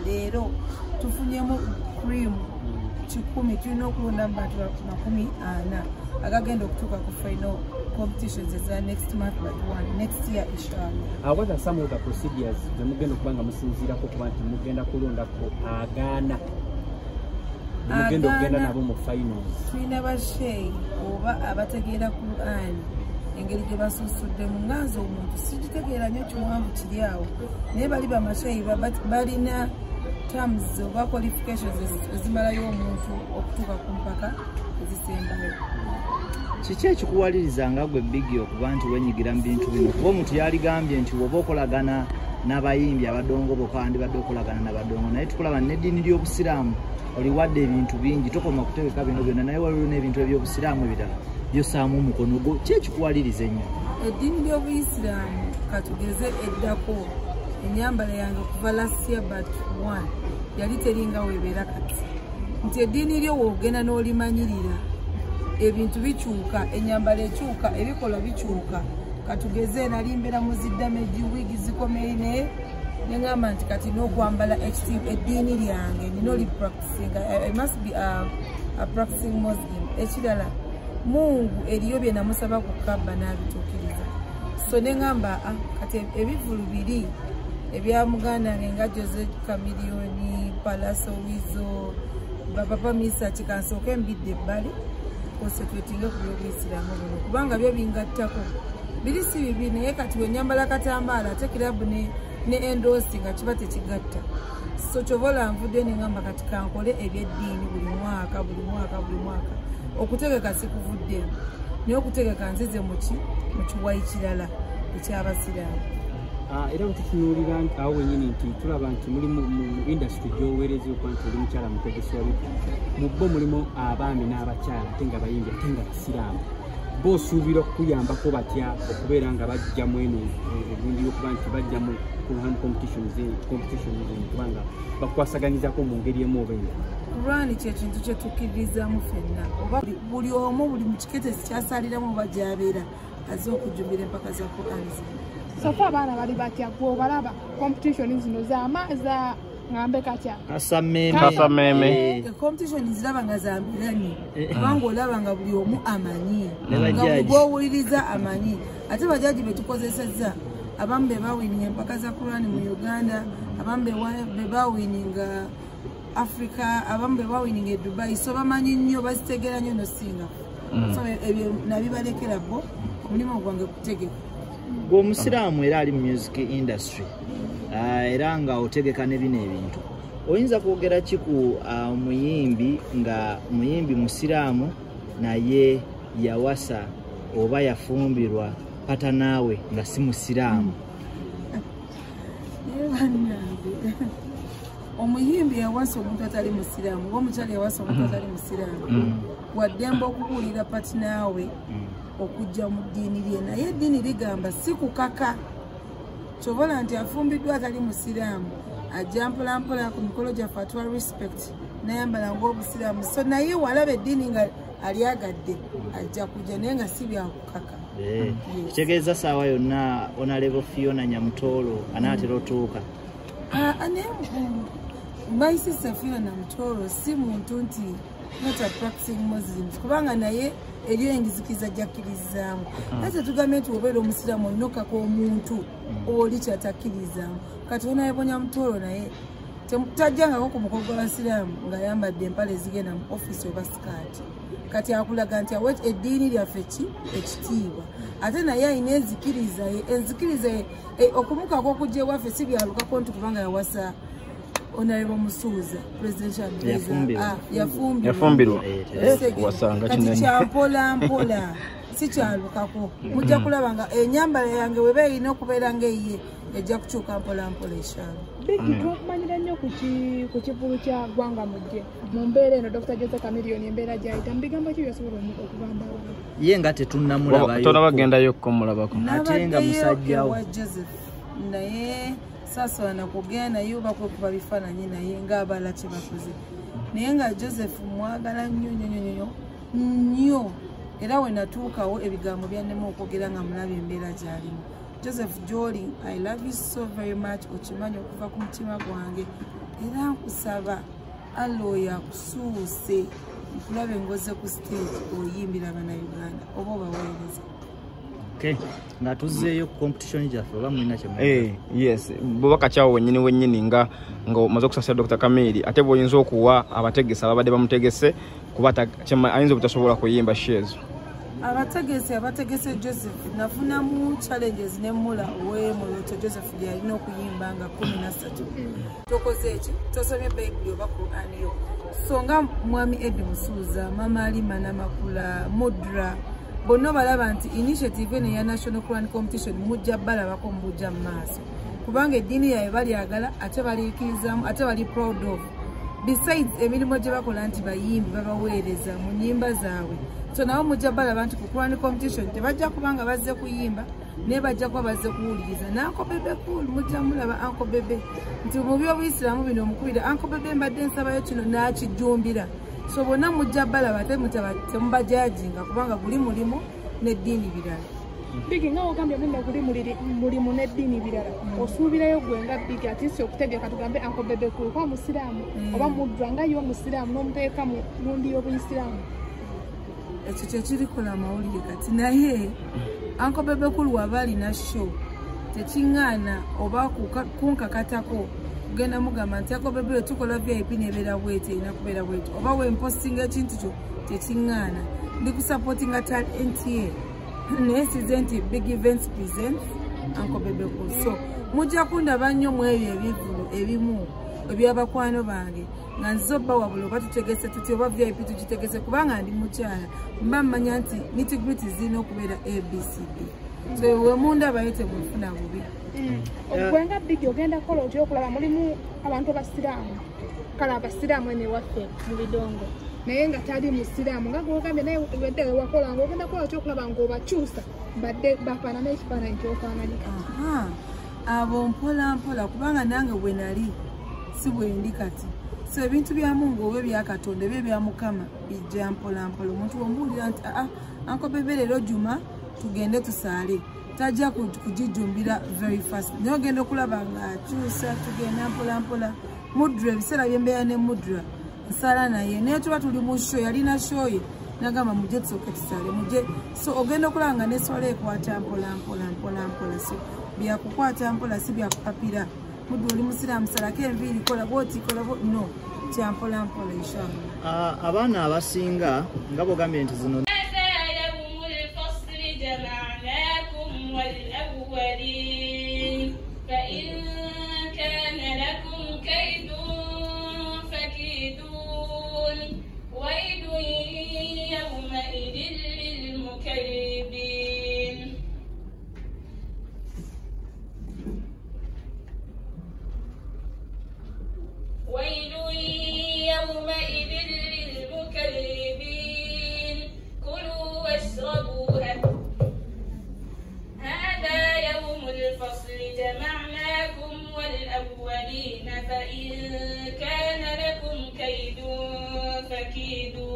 Leero tufunyemu cream 10 tulina okulonda mu bantu 40 agagenda okutuuka ku final competitions eza next month but next year inshallah. What are some of the procedures ze mugenda okubanga musinziirako kuba nti mugenda kulondako agaana mugenda okugenda nabo mu finals? Tulina basheyi oba abategeera Quran engeri gye basusuddemu nganze omuntu sigitegeera nnyo kiwanvu kiri awo naye bali bamasheyi balina terms oba qualifications ezimalayo omuntu okutuuka ku mpaka ezisembayo. Kiki ekikuwaliriza nga gwe Biggy okuba nti wenyigira mu bintu bino? Kuba omuntu yaligambye nti oba okolagana n'abayimbi abadongo bokandibadde okolagana n'abadongo naye tukulaba n'eddiini ly'obusiraamu oliwadde ebintu bingi tokoma kutegeka bino byonna naye waliwo n'ebintu eby'obusiraamu ebirala byosaamu omukono gwo. Ki ekikuwaliriza ennyo? Eddiini ly'obuyisiraamu katugeze eddako ennyambala yange okuva last year but 1 yali teringa weebeera kati nti eddiini lyo woogenda n'olimanyirira ebintu bikyuka ennyambala ekyuka ebikola bikyuka katugeze nali mbeera mu ziddameji wiigi zikomeyi naye neŋŋamba nti kati n'okwambala eddiini lyange nina oli practicing I must be a practicing Muslim. Ekirala Mungu eriyo bye namusaba ku kabba n'abituukiriza so neŋŋamba kati ebivulu biri ebya muganda nga Jose Chameleone Palaso Wizo Papa Misa kikansooke mbidde ebbali concentratinga ku by'obuyisiraamu buno kubanga byo bingattako biri si bibi naye kati wenyambala katambaala ate kirabu ne endosi nga kiba tekigatta so kyobola nvudde neŋŋamba kati kankole ebyeddiini buli mwaka okutegeka sikuvuddemu naye okutegeka nzize mu kiwayi kirala eky'abasiraamu. Era tutunuulira awo wenyini nti tulaba nti muli mu industry gy'oweereza okuba nti oli mukyala mutegesi wa bitu mu bo mulimu abaami n'abakyala ate nga bayimbi ate nga basiraamu boosuubira okukuyambako batya okubeera nga bajjamu eno ebindi okuba nti bajjamu Quran competitions kubanga bakwasaganyizaako mu ngeri emu oba endala? Quran kyekintu kye tukkiririzaamu ffenna oba buli omu buli mu kiketesi kyasaliramu oba gy'abeera azze okujjumbira empaka za Quran zino. Sofa abaana bali batya gwobalaba competition zino za ngambe katya kasameme competition ziraba nga zambiranye kubanga olaba nga buli omu amanyi nga gwowuliriza amanyi ate bajaji betukozesezza abamu be bawininga empaka za Quran mu Uganda abamu be bawininga Africa abamu be bawininga Dubai so bamanyi nnyo bazitegeera nnyo nosinga so ebyo nabibalekera bo omulimu gwange kutegeka. Omusiraamu era ali mu music industry era nga otegeka ne bino ebintu oyinza kwogera ki ku muyimbi nga muyimbi musiraamu naye yawasa oba yafumbirwa pata naawe nga si musiraamu? Omuyimbi yawasa omuntu atali musiraamu oba omukyala yawasa omuntu atali musiraamu waddemba okubuulira pati naawe okujja mu ddiini lye naye eddiini ligamba si kukaka kyobola nti afumbiddwa atali musiraamu ajja mpolampola ku mikolo gyaffe atuwa respect nayambala ng'obusiraamu so naye walaba eddiini nga alyagadde ajja kujja naye nga si byakukaka. Kitegeeza saawa yonna Honorable Fiona Nyamutoolo anaatera otuuka? Maisisa Fiona Nyamutoolo si muntu nti not a practicing Muslims kubanga naye eriyo engizikiza jakkiririzaamu ate tugambe nti obeera omusiraamu olina okaka omuntu oli kyatakkiririzaamu kati onayeponya Mutoolo naye tajjangako ku mukolo gw'abasiraamu ng'ayambadde empale ezigenda mu ofisi oba sikaati kati akulaga nti awe eddiini lyaffe ekitiibwa ate naye alina enzikiriza ye okumukako okujja ewaffe si byalukako nti kubanga yawasa Honorable Musuuza presidential advisor yafumbirwa wasanga kinene kati kyampola mpola si kyalukako mujja kulaba nga ennyambala yange weba erina okubeera ng'eyiye ejja kukyuka mpola mpola eshaalo. Biggy twakumanyira nnyo ku kivulu kya Gwanga Mujje mu mbeera eno Dr. Jose Chameleone embeera gy'ayita mu bigambo ki byosobola okugamba ye nga tetunnamulabayo tonabagendayo kumulabako ate nga musajjawo wa Joseph naye sasa na kugenda naye oba kuba bifaananyi naye ng'abala kye bakoze naye nga Joseph mwagala nnyo era we natuukawo ebigambo byannema okwogera nga mulaba embeera gy'alimu. Joseph Jolly, I love you so very much, okimanyi okuva ku mutima gwange era nkusaba Aloya akusuuse nkulabe ngoze ku stage oyimbira Bannayuganda oba obaweereza. Okay, nga tuzzeeyo ku competition gyaffe oba mulina kye yes bubaka kyawo wennyini nga omaze okusasira Dr. Kamiri ate bw'oyinza okuwa abategesi ababadde bamutegese kuba ayinza obutasobola kuyimba sheezo. Abategese Joseph nafunamu challenges ne mula ow'emulooto Joseph gy'alina okuyimba nga 13 tokoze eki tosomye Bayibuli oba Qur'ani yo so nga mwami Eddie Musuuza, Mama Alima Namakula, Mudra bonna balaba nti initiative eno ya National Quran Competition mujja balabako mubujja mu maaso kubanga eddiini yaabwe balyagala ate baliikirizamu ate bali proud of. Besides emirimu gye bakola nti bayimbi babaweereza mu nnyimba zaabwe so nabo mujja balaba nti ku Quran Competition tebajja kubanga bazze kuyimba naye bajja kuba bazze kuwuliriza. Uncle Bebe Cool mujja mulaba Uncle Bebe nti mu by'Obuyisiraamu bino omukubira Uncle Bebe mbadde nsabayo kino n'akijjumbira so bonna mujja balaba ate temubajajinga kubanga guli mulimu n'eddiini birala. Bigi nga ogambye munda guli mulimu n'eddiini birala osuubirayo gwe nga Bigi ati si okutegeka tugambe Uncle Bebe Cool kwa musiraamu oba Mudra nga yo musiraamu n'omuteeka mu gundi y'Obuyisiraamu. Ekyo kyekirikola amawulire kati naye Uncle Bebe Cool waba alina show tekiŋŋaana oba kunkakatako kugenda mugamba nti Uncle Bebe tukola VIP nebeera bwete erina kubeera bwete oba wempostinga ekintu kyo tekiŋŋaana ndi kusupportinga talent ye naye size nti Big Events presents Uncle Bebe Cool so mujja kundaba nnyo mu ebyo ebivulu ebimu ebyabakwano bange nga nziza obba wabula oba tutegese tuti oba VIP tugitegese kubanga ndi mukyala mba mmanya nti nitty-gritty zirina okubeera ABCD so we mundaba ye temufuna bubi. Gwenga Bigi ogenda kola otya okulaba mulimu abantu abasiraamu kale abasiraamu ene waffe mu bidongo naye nga tali musiraamu nga gwogambye naye wedde wewakola nga ogenda kola otya okulaba ng'obakyusa badde bafaanana ekifaananyi kyofaananyika. Abo mpola mpola kubanga nange bwe nali si bwendi kati so ebintu bya Mungu oba ebya Katonda ebyo bya Mukama bijja mpola mpola omuntu wombuulira nti Uncle Bebe leero juma tugende tusaale tajja kugijumbira very fast naye ogenda okulaba nga akyusa tugenda mpola mpola. Mudra ebiseera byembeera ne Mudra nsala naye naye tuba tuli mu show yalina show ye nagamba mujje tusooke tusaale mujje so ogenda okulaba nga nesola ekwata mpola mpola so byakukwata mpola si byakupapira. Mudra oli musiraamu salako enviiri kola bwoti no kyampola mpola inshallah. Abaana abasinga nga bogambye nti zino فإن كان لكم كيد فكيدون